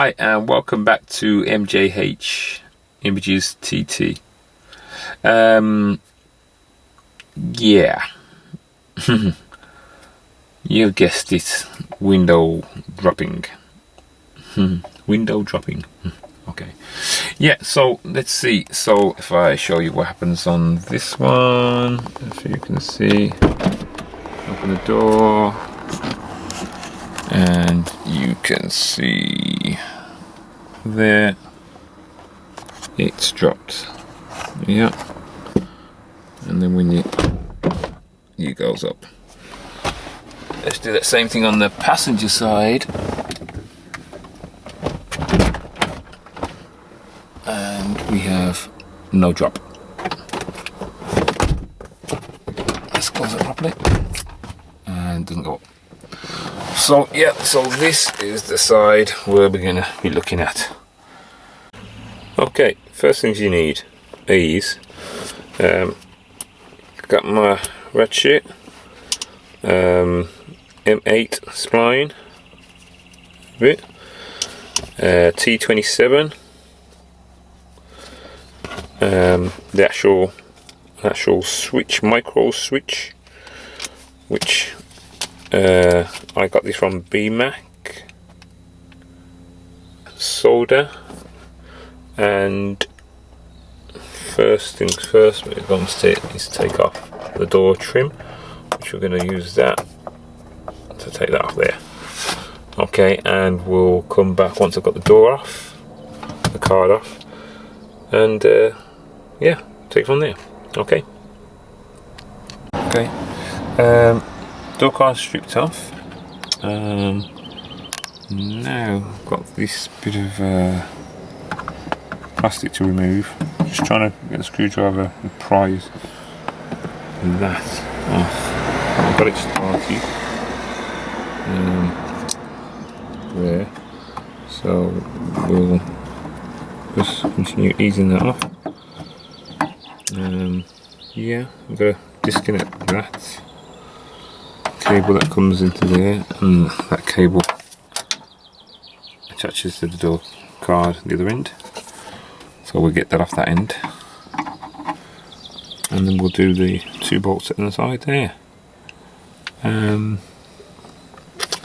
Hi and welcome back to MJH Images TT. Yeah, you guessed it, window dropping. Window dropping. Okay. Yeah, so let's see. So if I show you what happens on this one, if you can see, open the door and you can see there it's dropped. Yeah, and then when you goes up. Let's do that same thing on the passenger side, and we have no drop. Let's close it properly, and doesn't go up. So yeah, so this is the side we're gonna be looking at. Okay, first things you need is got my ratchet, M8 spline bit, T27, the actual switch, micro switch, which I got this from BMAC solder. And first things first, we're going to take off the door trim, which we're going to use that to take that off there. Okay, and we'll come back once I've got the door off, the card off, and yeah, take it from there. Okay. Okay. Door card stripped off. Now I've got this bit of plastic to remove. Just trying to get the screwdriver and prise that off. I've got it started there, so we'll just continue easing that off. Yeah, I'm going to disconnect that cable that comes into there, and that cable attaches to the door card at the other end. So we'll get that off that end, and then we'll do the 2 bolts on the side there.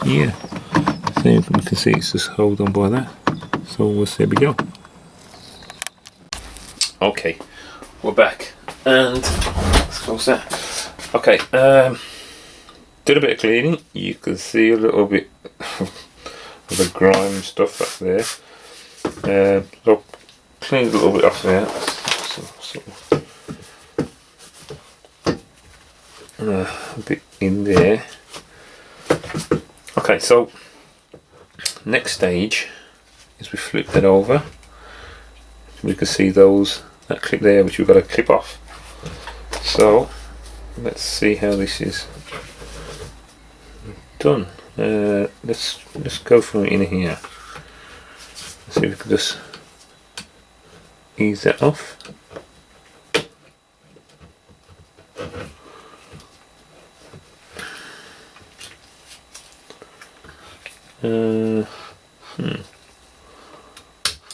Yeah, so you can see it's just hold on by that. So there we go. Okay, we're back, and let's close that. Okay, did a bit of cleaning. You can see a little bit of the grime stuff that's there. So clean a little bit off there. A bit in there. Okay, so next stage is we flip that over. We can see that clip there, which we've got to clip off. So let's see how this is done. Let's go from in here. Let's see if we can just ease that off. I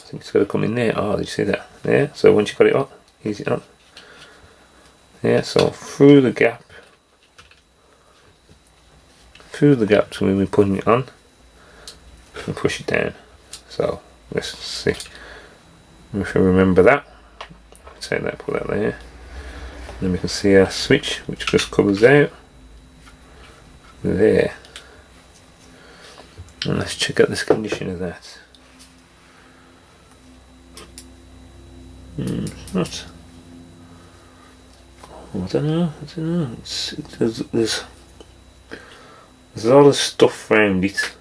think it's got to come in there. Oh, did you see that? There. So once you've got it up, ease it up. Yeah, so through the gap when we're putting it on, and push it down. So let's see if we remember that. Take that, put that there. Then we can see our switch, which just covers out there. And let's check out this condition of that. It's not. I don't know. There's a lot of stuff around it.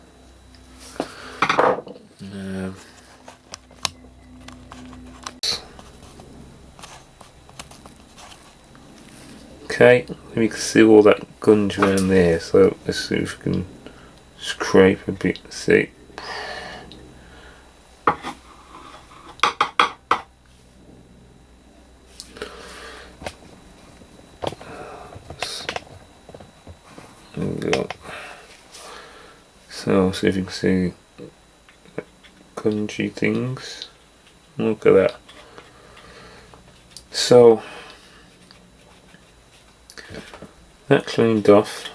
Okay, we can see all that gunge around there. So let's see if we can scrape a bit. See. There we go. So see if you can see spongy things. Look at that. So that cleaned off.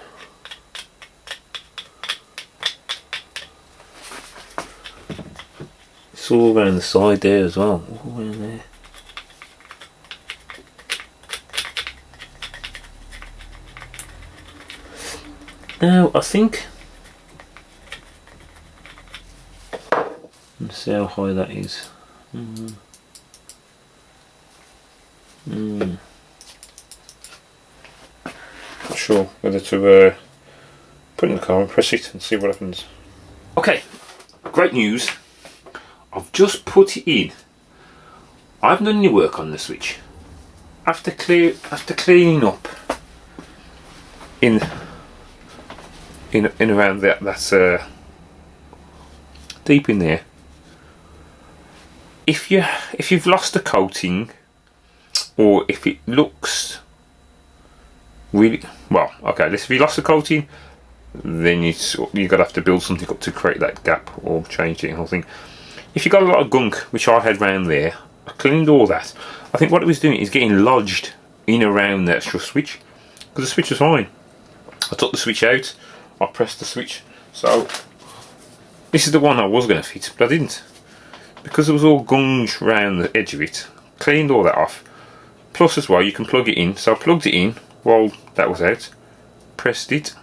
It's all around the side there as well. All around there. Now I think, let's see how high that is. Not sure whether to put it in the car and press it and see what happens. Okay, great news. I've just put it in. I haven't done any work on the switch. After cleaning up in around that's deep in there. If you've lost the coating, or if it looks really well, okay, if you lost the coating, then you're gonna have to build something up to create that gap or change it and whole thing. If you got a lot of gunk, which I had round there, I cleaned all that. I think what it was doing is getting lodged in around the extra switch, because the switch was fine. I took the switch out, I pressed the switch. So this is the one I was going to fit, but I didn't, because there was all gunge round the edge of it. Cleaned all that off. Plus as well, you can plug it in. So I plugged it in while that was out, pressed it,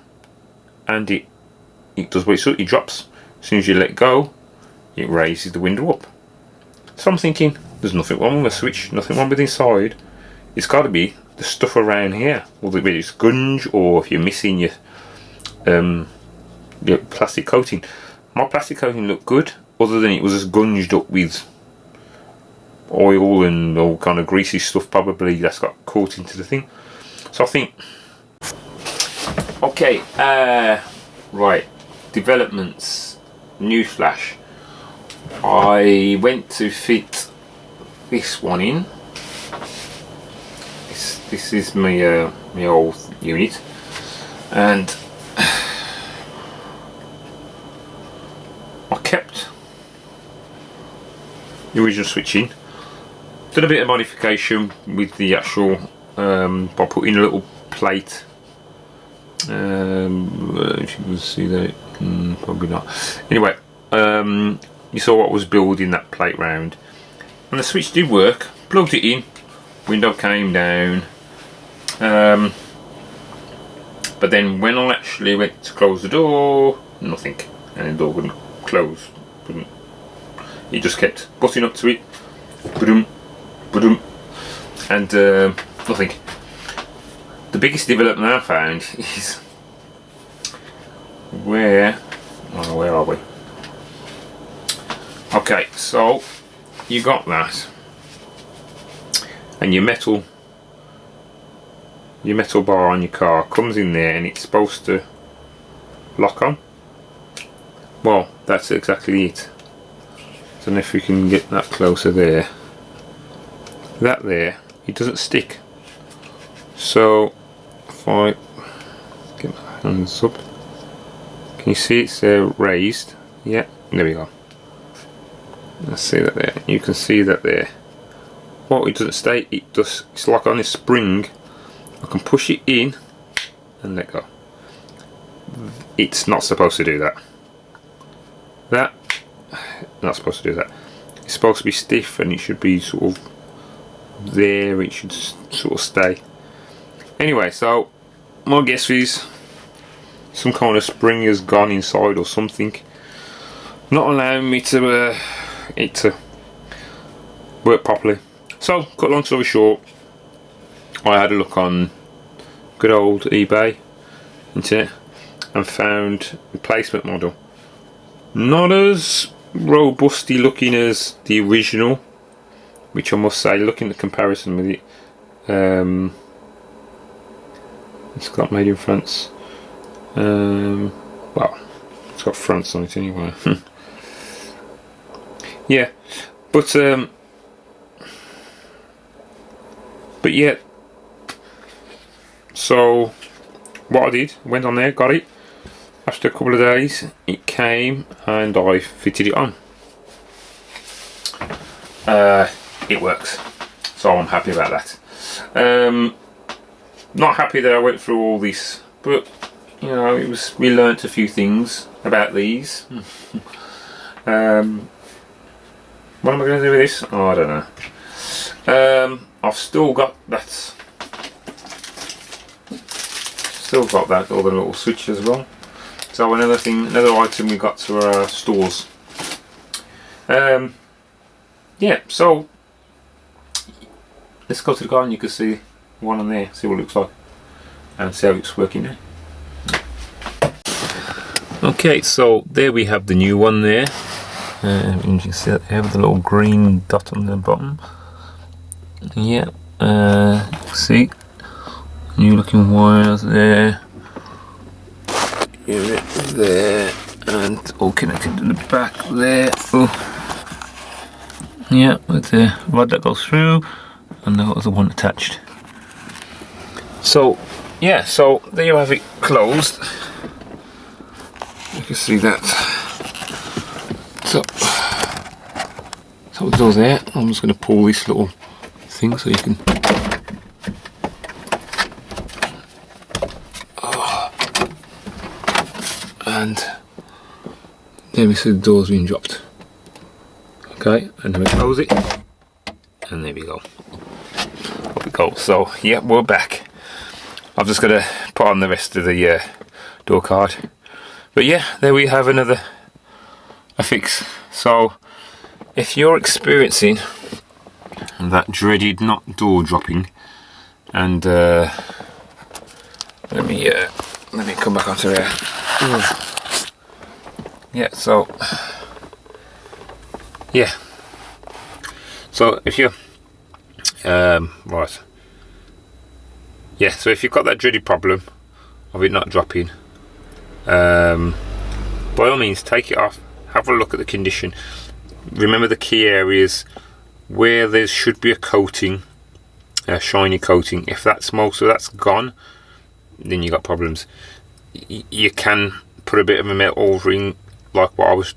and it does what it drops. As soon as you let go, it raises the window up. So I'm thinking, there's nothing wrong with the switch, nothing wrong with inside. It's got to be the stuff around here, whether it's gunge or if you're missing your plastic coating. My plastic coating looked good, other than it was just gunged up with oil and all kind of greasy stuff probably that's got caught into the thing. So I think, okay, right, developments, newsflash. I went to fit this one in. This is my my old unit, and I kept the original switch in. Did a bit of modification with the actual by putting a little plate. If you can see that, probably not. Anyway, you saw what was building that plate round, and the switch did work. Plugged it in, window came down, but then when I actually went to close the door, nothing, and the door wouldn't close. It just kept butting up to it, boom, boom, and nothing. The biggest development I found is where are we? Okay, so you got that, and your metal bar on your car comes in there, and it's supposed to lock on. Well, that's exactly it. I don't know if we can get that closer there. That there, it doesn't stick. So if I get my hands up, can you see it's raised? Yeah, there we go. Let's see that there. You can see that there. Well, it doesn't stay. It's like on this spring. I can push it in and let go. It's not supposed to do that. Not supposed to do that. It's supposed to be stiff, and it should be sort of there. It should sort of stay. Anyway, so my guess is some kind of spring has gone inside or something, not allowing me to it to work properly. So, cut long story short, I had a look on good old eBay internet and found a replacement model. Not as robusty looking as the original, which I must say, looking at the comparison with it, it's got made in France. Well, it's got France on it anyway. Yeah, but yeah. So what I did, went on there, got it. After a couple of days, it came, and I fitted it on. it works, so I'm happy about that. Not happy that I went through all this, but you know, we learnt a few things about these. What am I going to do with this? Oh, I don't know. I've still got that. All the little switch as well. So another item we got to our stores. Yeah, so let's go to the car and you can see one on there, see what it looks like, and see how it's working now. Okay, so there we have the new one there. You can see that there with the little green dot on the bottom. Yeah, see, new looking wires there. Unit there, and all connected to the back there. Oh. Yeah, with the rod that goes through, and the other one attached. So, yeah, so there you have it closed. You can see that. So it's all there. I'm just going to pull this little thing so you can. And there we see the door's been dropped. Okay, and then we close it, and there we go. Up it goes. So yeah, we're back. I've just got to put on the rest of the door card. But yeah, there we have a fix. So if you're experiencing that dreaded not door dropping, and let me come back onto here. Yeah, so yeah, so if you right, yeah, so if you've got that dreaded problem of it not dropping, by all means take it off, have a look at the condition, remember the key areas where there should be a coating, a shiny coating. If that's most of that's gone, then you got problems. You can put a bit of a metal ring like what I was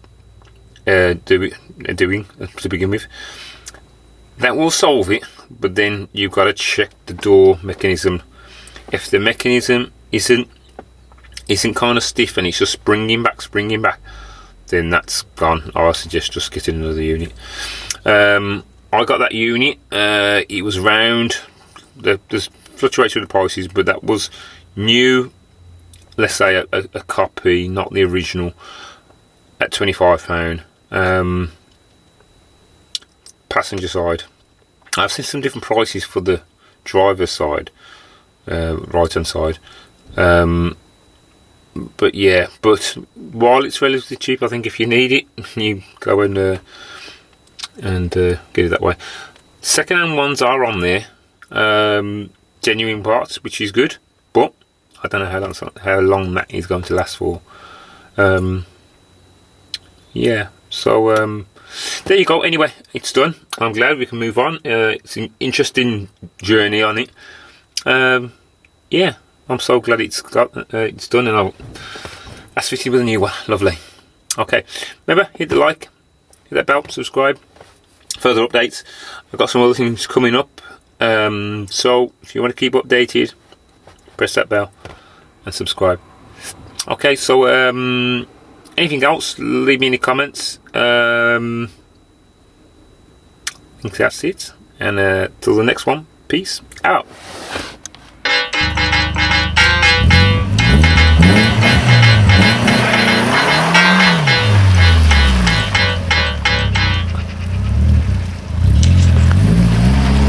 doing to begin with. That will solve it, but then you've got to check the door mechanism. If the mechanism isn't kind of stiff and it's just springing back, then that's gone. I suggest just getting another unit. I got that unit. It was round. There's fluctuates with the prices, but that was new. Let's say a copy, not the original, at £25. Passenger side. I've seen some different prices for the driver's side, right hand side. But yeah, but while it's relatively cheap, I think if you need it, you go and get it that way. Second-hand ones are on there, genuine parts, which is good, but I don't know how long that is going to last for. Yeah, so there you go. Anyway, it's done. I'm glad we can move on. It's an interesting journey on it. Yeah, I'm so glad it's done, and that's fitted with a new one. Lovely. Okay, remember, hit the like, hit that bell, subscribe. Further updates. I've got some other things coming up. So if you want to keep updated, press that bell and subscribe. Okay, so anything else, leave me in the comments. I think that's it, and till the next one, peace out.